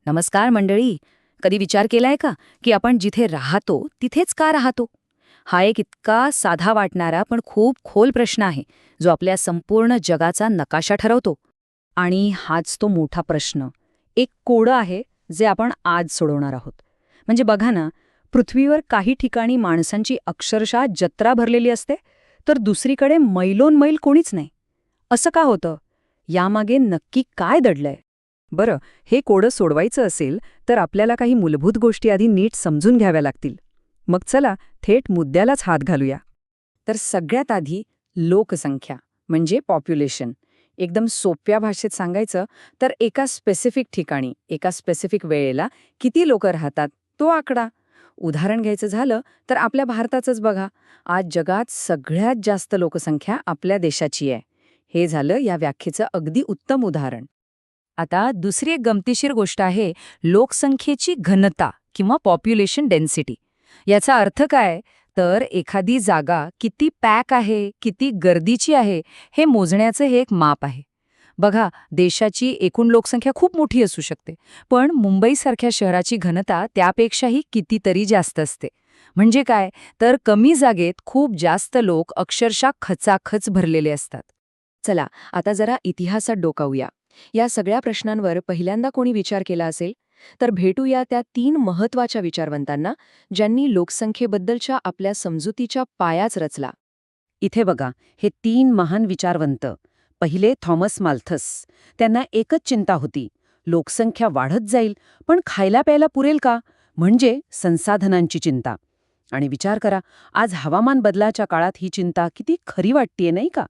नमस्कार मंडळी. कधी विचार केलाय का की आपण जिथे राहतो तिथेच का राहतो? हा एक इतका साधा वाटणारा पण खूप खोल प्रश्न आहे, जो आपल्या संपूर्ण जगाचा नकाशा ठरवतो. आणि हाच तो मोठा प्रश्न, एक कोडं आहे जे आपण आज सोडवणार आहोत. म्हणजे बघा ना, पृथ्वीवर काही ठिकाणी माणसांची अक्षरशः जत्रा भरलेली असते, तर दुसरीकडे मैलोन मैल कोणीच नाही. असं का होतं? यामागे नक्की काय दडलंय? बरं, हे कोडं सोडवायचं असेल तर आपल्याला काही मूलभूत गोष्टी आधी नीट समजून घ्याव्या लागतील. मग चला थेट मुद्द्यालाच हात घालूया. तर सगळ्यात आधी लोकसंख्या म्हणजे पॉप्युलेशन. एकदम सोप्या भाषेत सांगायचं तर एका स्पेसिफिक ठिकाणी, एका स्पेसिफिक वेळेला किती लोक राहतात, तो आकडा. उदाहरण घ्यायचं झालं तर आपल्या भारताचंच बघा. आज जगात सगळ्यात जास्त लोकसंख्या आपल्या देशाची आहे. हे झालं या व्याख्येचं अगदी उत्तम उदाहरण. आता दुसरी एक गमतीशीर गोष्ट आहे लोकसंख्येची घनता किंवा पॉप्युलेशन डेन्सिटी. याचा अर्थ काय? तर एखादी जागा किती पॅक आहे, किती गर्दीची आहे, हे मोजण्याचं हे एक माप आहे. बघा, देशाची एकूण लोकसंख्या खूप मोठी असू शकते, पण मुंबईसारख्या शहराची घनता त्यापेक्षाही कितीतरी जास्त असते. म्हणजे काय? तर कमी जागेत खूप जास्त लोक अक्षरशः खचाखच भरलेले असतात. चला, आता जरा इतिहासात डोकावूया. या सगळ्या प्रश्नांवर पहिल्यांदा कोणी विचार केला असेल? तर भेटूया त्या 3 महत्वाच्या विचारवंतांना, ज्यांनी लोकसंख्येबद्दलच्या आपल्या समजुतीच्या पायाच रचला. इथे बघा, हे 3 महान विचारवंत. पहिले थॉमस माल्थस. त्यांना एकच चिंता होती, लोकसंख्या वाढत जाईल, पण खायला प्यायला पुरेल का? म्हणजे संसाधनांची चिंता. आणि विचार करा, आज हवामान बदलाच्या काळात ही चिंता किती खरी वाटतेय, नाही का?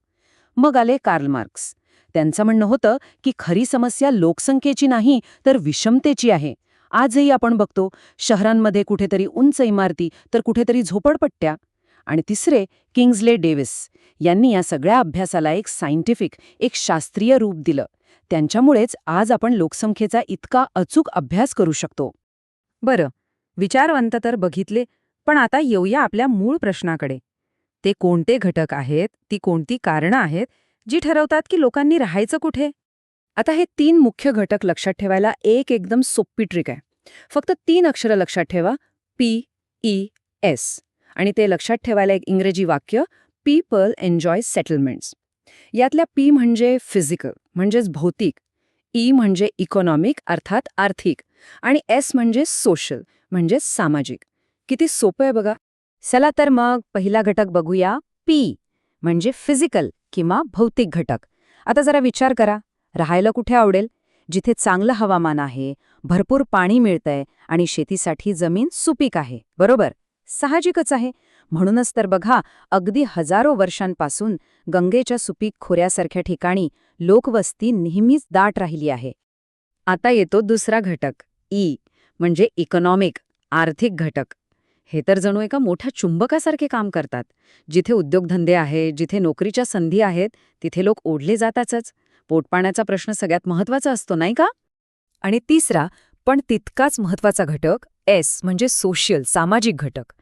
मग आले कार्ल मार्क्स. त्यांचं म्हणणं होतं की खरी समस्या लोकसंख्येची नाही, तर विषमतेची आहे. आजही आपण बघतो, शहरांमध्ये कुठेतरी उंच इमारती तर कुठेतरी झोपडपट्ट्या. आणि तिसरे किंग्जले डेव्हिस. यांनी या सगळ्या अभ्यासाला एक सायंटिफिक, एक शास्त्रीय रूप दिलं. त्यांच्यामुळेच आज आपण लोकसंख्येचा इतका अचूक अभ्यास करू शकतो. बरं, विचारवंत तर बघितले, पण आता येऊया आपल्या मूळ प्रश्नाकडे. ते कोणते घटक आहेत, ती कोणती कारणं आहेत, जी ठरवतात की लोकांनी राहायचं कुठे? आता हे 3 मुख्य घटक लक्षात ठेवायला एक एकदम सोपी ट्रिक आहे. फक्त 3 अक्षरं लक्षात ठेवा, PES. आणि ते लक्षात ठेवायला एक इंग्रजी वाक्य, पीपल एन्जॉय सेटलमेंट्स. यातल्या P म्हणजे फिजिकल, म्हणजेच भौतिक, E म्हणजे इकॉनॉमिक अर्थात आर्थिक, आणि S म्हणजे सोशल, म्हणजे सामाजिक. किती सोपं आहे बघा. चला तर मग पहिला घटक बघूया, P म्हणजे फिजिकल किंवा भौतिक घटक. आता जरा विचार करा, राहायला कुठे आवडेल? जिथे चांगलं हवामान आहे, भरपूर पाणी मिळतंय आणि शेतीसाठी जमीन सुपीक आहे, बरोबर? साहजिकच आहे. म्हणूनच तर बघा, अगदी हजारो वर्षांपासून गंगेच्या सुपीक खोऱ्यासारख्या ठिकाणी लोकवस्ती नेहमीच दाट राहिली आहे. आता येतो दुसरा घटक, ई म्हणजे इकॉनॉमिक, आर्थिक घटक. हे तर जणू एका मोठ्या चुंबकासारखे काम करतात. जिथे उद्योगधंदे आहेत, जिथे नोकरीच्या संधी आहेत, तिथे लोक ओढले जातातच. पोटपाण्याचा प्रश्न सगळ्यात महत्वाचा असतो, नाही का? आणि तिसरा, पण तितकाच महत्वाचा घटक, एस म्हणजे सोशल, सामाजिक घटक.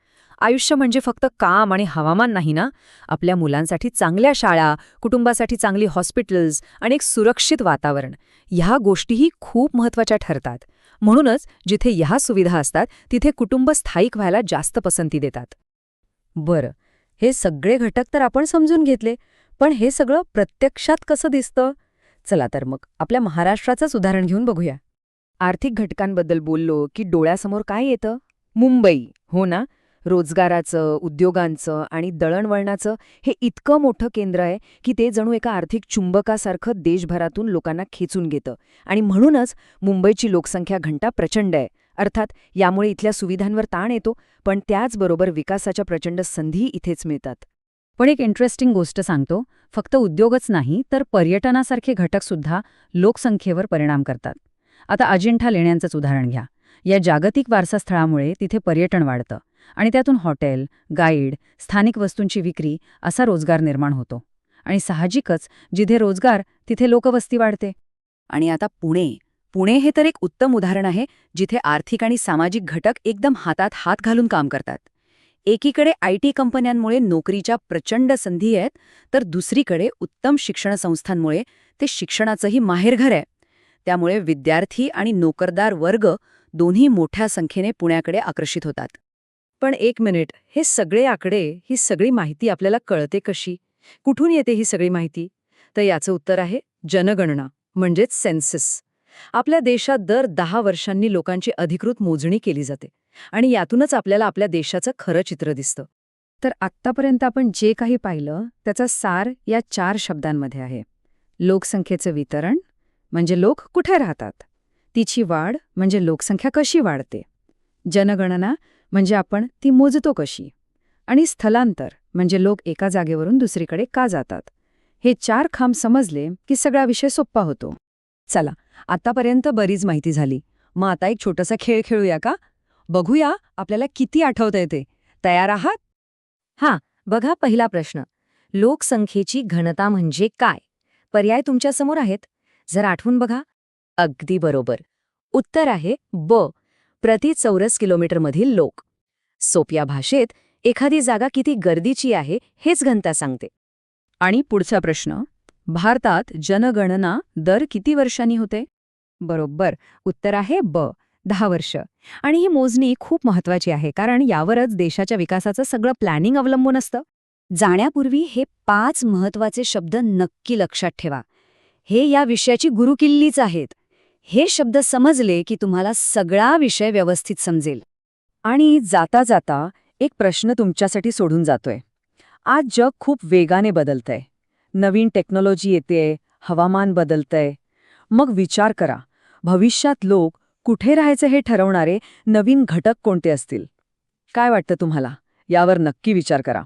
आयुष्य म्हणजे फक्त काम आणि हवामान नाही ना. आपल्या मुलांसाठी चांगल्या शाळा, कुटुंबासाठी चांगली हॉस्पिटल्स आणि एक सुरक्षित वातावरण, ह्या गोष्टीही खूप महत्वाच्या ठरतात. म्हणूनच जिथे ह्या सुविधा असतात तिथे कुटुंब स्थायिक व्हायला जास्त पसंती देतात. बरं, हे सगळे घटक तर आपण समजून घेतले, पण हे सगळं प्रत्यक्षात कसं दिसतं? चला तर मग आपल्या महाराष्ट्राचंच उदाहरण घेऊन बघूया. आर्थिक घटकांबद्दल बोललो की डोळ्यासमोर काय येतं? मुंबई, हो ना? रोजगाराचं, उद्योगांचं आणि दळणवळणाचं हे इतकं मोठं केंद्र आहे की ते जणू एका आर्थिक चुंबकासारखं देशभरातून लोकांना खेचून घेतं. आणि म्हणूनच मुंबईची लोकसंख्या घनता प्रचंड आहे. अर्थात यामुळे इथल्या सुविधांवर ताण येतो, पण त्याचबरोबर विकासाच्या प्रचंड संधी इथेच मिळतात. पण एक इंटरेस्टिंग गोष्ट सांगतो, फक्त उद्योगच नाही तर पर्यटनासारखे घटकसुद्धा लोकसंख्येवर परिणाम करतात. आता अजिंठा लेण्यांचंच उदाहरण घ्या. या जागतिक वारसास्थळामुळे तिथे पर्यटन वाढतं आणि त्यातून हॉटेल, गाईड, स्थानिक वस्तूंची विक्री असा रोजगार निर्माण होतो. आणि साहजिकच जिथे रोजगार तिथे लोकवस्ती वाढते. आणि आता पुणे. पुणे हे तर एक उत्तम उदाहरण आहे, जिथे आर्थिक आणि सामाजिक घटक एकदम हातात हात घालून काम करतात. एकीकडे IT कंपन्यांमुळे नोकरीच्या प्रचंड संधी आहेत, तर दुसरीकडे उत्तम शिक्षण संस्थांमुळे ते शिक्षणाचंही माहेरघर आहे. त्यामुळे विद्यार्थी आणि नोकरदार वर्ग दोन्ही मोठ्या संख्येने पुण्याकडे आकर्षित होतात. पण एक मिनिट, हे सगळे आकडे, ही सगळी माहिती आपल्याला कळते कशी? कुठून येते ही सगळी माहिती? तर याचं उत्तर आहे जनगणना, म्हणजेच सेन्सस. आपल्या देशात दर 10 वर्षांनी लोकांची अधिकृत मोजणी केली जाते आणि यातूनच आपल्याला आपल्या देशाचं खरं चित्र दिसतं. तर आत्तापर्यंत आपण जे काही पाहिलं त्याचा सार या 4 शब्दांमध्ये आहे. लोकसंख्येचं वितरण, म्हणजे लोक कुठे राहतात. तिची वाढ, म्हणजे लोकसंख्या कशी वाढते. जनगणना, म्हणजे आपण ती मोजतो कशी. आणि स्थलांतर, म्हणजे लोक एका जागेवरून दुसरीकडे का जातात. हे 4 खांब समजले की सगळा विषय सोप्पा होतो. चला, आतापर्यंत बरीच माहिती झाली. मग आता एक छोटासा खेळ खेळूया का? बघूया आपल्याला किती आठवतंय ते. तयार आहात? हां, बघा पहिला प्रश्न. लोकसंख्येची घनता म्हणजे काय? पर्याय तुमच्यासमोर आहेत. जर आठवून बघा. अगदी बरोबर. उत्तर आहे ब. प्रति चौरस किलोमीटरमधील लोक. सोप्या भाषेत एखादी जागा किती गर्दीची आहे हेच घनता सांगते. आणि पुढचा प्रश्न. भारतात जनगणना दर किती वर्षांनी होते? बरोबर, उत्तर आहे ब. 10 वर्ष. आणि ही मोजणी खूप महत्वाची आहे, कारण यावरच देशाच्या विकासाचं सगळं प्लॅनिंग अवलंबून असतं. जाण्यापूर्वी हे 5 महत्वाचे शब्द नक्की लक्षात ठेवा. हे या विषयाची गुरुकिल्लीच आहेत. हे शब्द समजले की तुम्हाला सगळा विषय व्यवस्थित समजेल. आणि जाता जाता एक प्रश्न तुमच्यासाठी सोडून जातोय. आज जग खूप वेगाने बदलतंय. नवीन टेक्नॉलॉजी येतेय, हवामान बदलतंय. मग विचार करा, भविष्यात लोक कुठे राहायचे हे ठरवणारे नवीन घटक कोणते असतील? काय वाटतं तुम्हाला? यावर नक्की विचार करा.